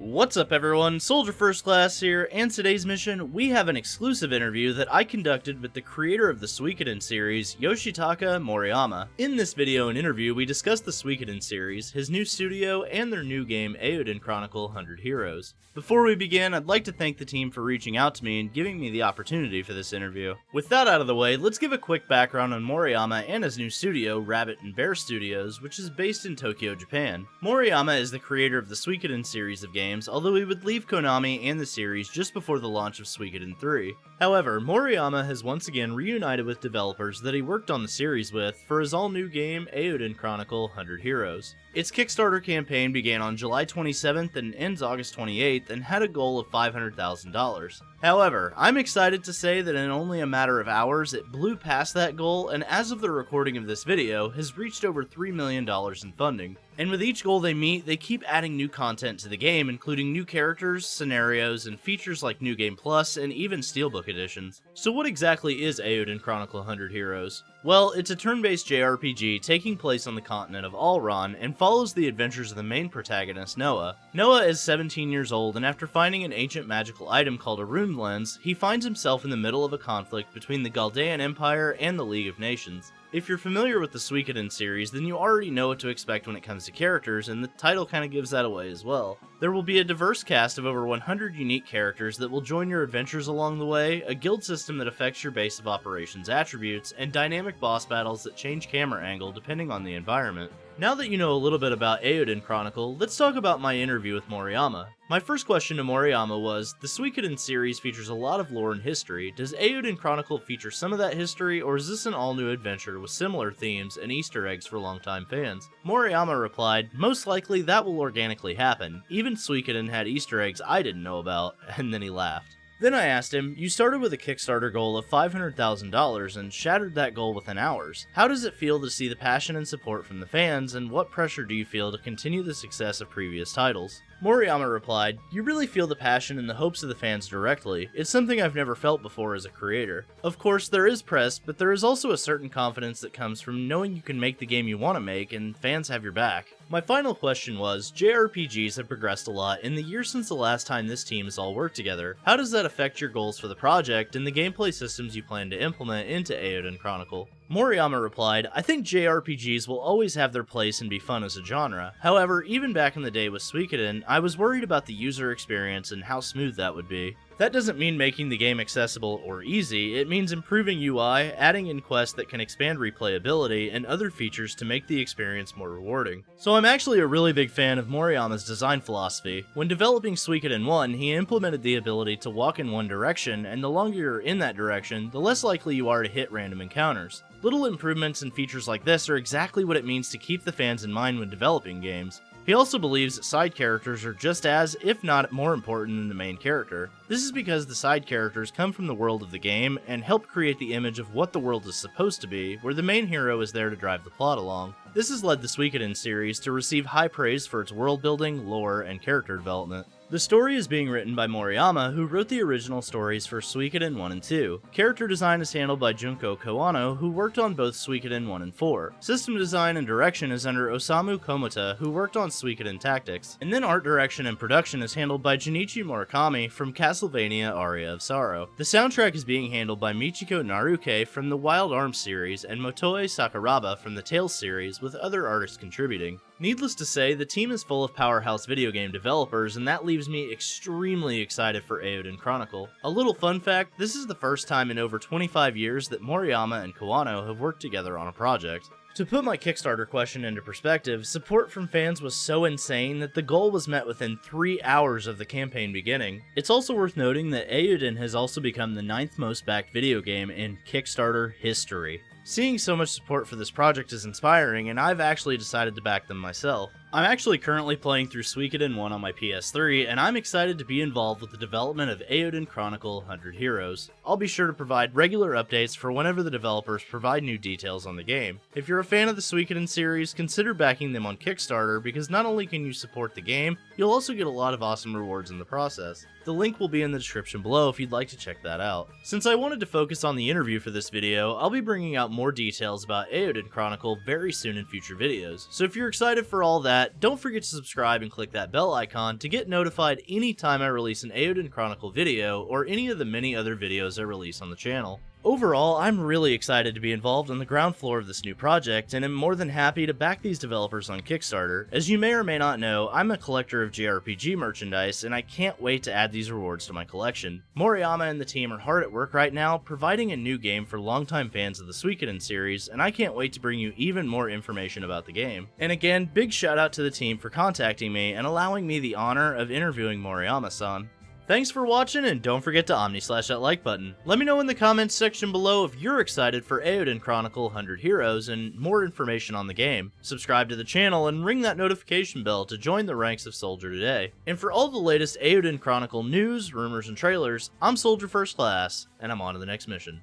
What's up everyone, Soldier First Class here, and today's mission, we have an exclusive interview that I conducted with the creator of the Suikoden series, Yoshitaka Murayama. In this video and interview, we discuss the Suikoden series, his new studio, and their new game, Eiyuden Chronicle 100 Heroes. Before we begin, I'd like to thank the team for reaching out to me and giving me the opportunity for this interview. With that out of the way, let's give a quick background on Murayama and his new studio, Rabbit and Bear Studios, which is based in Tokyo, Japan. Murayama is the creator of the Suikoden series of games, although he would leave Konami and the series just before the launch of Suikoden 3. However, Murayama has once again reunited with developers that he worked on the series with for his all-new game, Eiyuden Chronicle 100 Heroes. Its Kickstarter campaign began on July 27th and ends August 28th and had a goal of $500,000. However, I'm excited to say that in only a matter of hours, it blew past that goal and as of the recording of this video, has reached over $3 million in funding. And with each goal they meet, they keep adding new content to the game, including new characters, scenarios, and features like New Game Plus and even Steelbook editions. So what exactly is Eiyuden Chronicle 100 Heroes? Well, it's a turn-based JRPG taking place on the continent of Alron and follows the adventures of the main protagonist, Noah. Noah is 17 years old, and after finding an ancient magical item called a rune lens, he finds himself in the middle of a conflict between the Galdean Empire and the League of Nations. If you're familiar with the Suikoden series, then you already know what to expect when it comes to characters, and the title kinda gives that away as well. There will be a diverse cast of over 100 unique characters that will join your adventures along the way, a guild system that affects your base of operations attributes, and dynamic boss battles that change camera angle depending on the environment. Now that you know a little bit about Eiyuden Chronicle, let's talk about my interview with Murayama. My first question to Murayama was, the Suikoden series features a lot of lore and history. Does Eiyuden Chronicle feature some of that history, or is this an all-new adventure with similar themes and Easter eggs for longtime fans? Murayama replied, most likely that will organically happen. Even Suikoden had Easter eggs I didn't know about, and then he laughed. Then I asked him, you started with a Kickstarter goal of $500,000 and shattered that goal within hours. How does it feel to see the passion and support from the fans, and what pressure do you feel to continue the success of previous titles? Murayama replied, you really feel the passion and the hopes of the fans directly. It's something I've never felt before as a creator. Of course, there is press, but there is also a certain confidence that comes from knowing you can make the game you want to make and fans have your back. My final question was, JRPGs have progressed a lot in the years since the last time this team has all worked together. How does that affect your goals for the project and the gameplay systems you plan to implement into Eiyuden Chronicle? Murayama replied, I think JRPGs will always have their place and be fun as a genre. However, even back in the day with Suikoden, I was worried about the user experience and how smooth that would be. That doesn't mean making the game accessible or easy, it means improving UI, adding in quests that can expand replayability, and other features to make the experience more rewarding. So I'm actually a really big fan of Murayama's design philosophy. When developing Suikoden 1, he implemented the ability to walk in one direction, and the longer you're in that direction, the less likely you are to hit random encounters. Little improvements and features like this are exactly what it means to keep the fans in mind when developing games. He also believes that side characters are just as, if not more important than the main character. This is because the side characters come from the world of the game and help create the image of what the world is supposed to be, where the main hero is there to drive the plot along. This has led the Suikoden series to receive high praise for its world building, lore, and character development. The story is being written by Murayama, who wrote the original stories for Suikoden 1 and 2. Character design is handled by Junko Kawano, who worked on both Suikoden 1 and 4. System design and direction is under Osamu Komota, who worked on Suikoden Tactics. And then art direction and production is handled by Junichi Murakami from Castlevania Aria of Sorrow. The soundtrack is being handled by Michiko Naruke from the Wild Arms series and Motoe Sakuraba from the Tales series, with other artists contributing. Needless to say, the team is full of powerhouse video game developers, and that leaves me extremely excited for Eiyuden Chronicle. A little fun fact, this is the first time in over 25 years that Murayama and Kawano have worked together on a project. To put my Kickstarter question into perspective, support from fans was so insane that the goal was met within 3 hours of the campaign beginning. It's also worth noting that Eiyuden has also become the 9th most backed video game in Kickstarter history. Seeing so much support for this project is inspiring, and I've actually decided to back them myself. I'm actually currently playing through Suikoden 1 on my PS3, and I'm excited to be involved with the development of Eiyuden Chronicle 100 Heroes. I'll be sure to provide regular updates for whenever the developers provide new details on the game. If you're a fan of the Suikoden series, consider backing them on Kickstarter, because not only can you support the game, you'll also get a lot of awesome rewards in the process. The link will be in the description below if you'd like to check that out. Since I wanted to focus on the interview for this video, I'll be bringing out more details about Eiyuden Chronicle very soon in future videos. So if you're excited for all that, that, don't forget to subscribe and click that bell icon to get notified anytime I release an Eiyuden Chronicle video or any of the many other videos I release on the channel. Overall, I'm really excited to be involved on the ground floor of this new project, and am more than happy to back these developers on Kickstarter. As you may or may not know, I'm a collector of JRPG merchandise, and I can't wait to add these rewards to my collection. Murayama and the team are hard at work right now, providing a new game for longtime fans of the Suikoden series, and I can't wait to bring you even more information about the game. And again, big shout out to the team for contacting me and allowing me the honor of interviewing Murayama-san. Thanks for watching, and don't forget to omni-slash that like button. Let me know in the comments section below if you're excited for Eiyuden Chronicle 100 Heroes and more information on the game. Subscribe to the channel and ring that notification bell to join the ranks of Soldier today. And for all the latest Eiyuden Chronicle news, rumors, and trailers, I'm Soldier First Class, and I'm on to the next mission.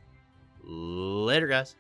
Later, guys.